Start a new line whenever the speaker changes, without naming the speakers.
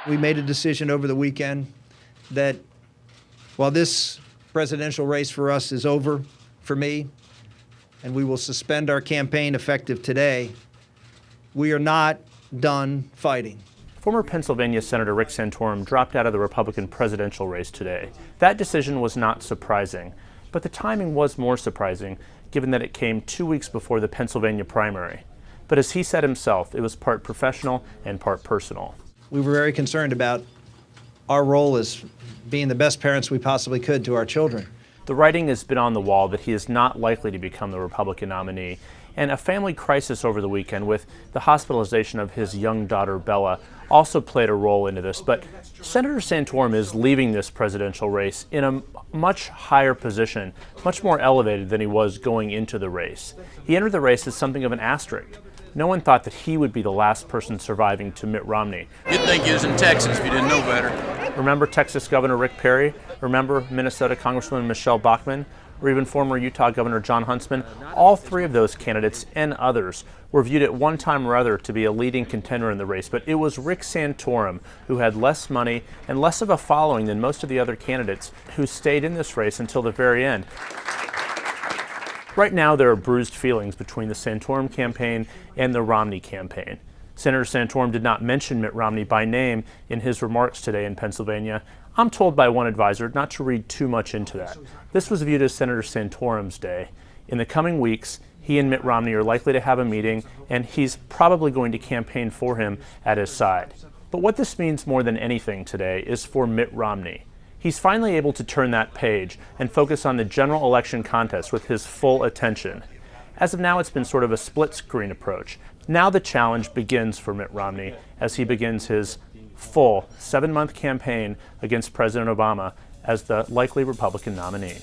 We made a decision over the weekend that while this presidential race for us is over for me, and we will suspend our campaign effective today, we are not done fighting.
Former Pennsylvania Senator Rick Santorum dropped out of the Republican presidential race today. That decision was not surprising, but the timing was more surprising given that it came 2 weeks before the Pennsylvania primary. But as he said himself, it was part professional and part personal.
We were very concerned about our role as being the best parents we possibly could to our children.
The writing has been on the wall that he is not likely to become the Republican nominee, and a family crisis over the weekend with the hospitalization of his young daughter Bella also played a role into this. But Senator Santorum is leaving this presidential race in a much higher position, much more elevated than he was going into the race. He entered the race as something of an asterisk. No one thought that he would be the last person surviving to Mitt Romney.
You'd think he was in Texas if you didn't know better.
Remember Texas Governor Rick Perry? Remember Minnesota Congresswoman Michelle Bachmann? Or even former Utah Governor John Huntsman? All three of those candidates and others were viewed at one time or other to be a leading contender in the race, but it was Rick Santorum, who had less money and less of a following than most of the other candidates, who stayed in this race until the very end. Right now, there are bruised feelings between the Santorum campaign and the Romney campaign. Senator Santorum did not mention Mitt Romney by name in his remarks today in Pennsylvania. I'm told by one advisor not to read too much into that. This was viewed as Senator Santorum's day. In the coming weeks, he and Mitt Romney are likely to have a meeting, and he's probably going to campaign for him at his side. But what this means more than anything today is for Mitt Romney. He's finally able to turn that page and focus on the general election contest with his full attention. As of now, it's been sort of a split-screen approach. Now the challenge begins for Mitt Romney as he begins his full 7-month campaign against President Obama as the likely Republican nominee.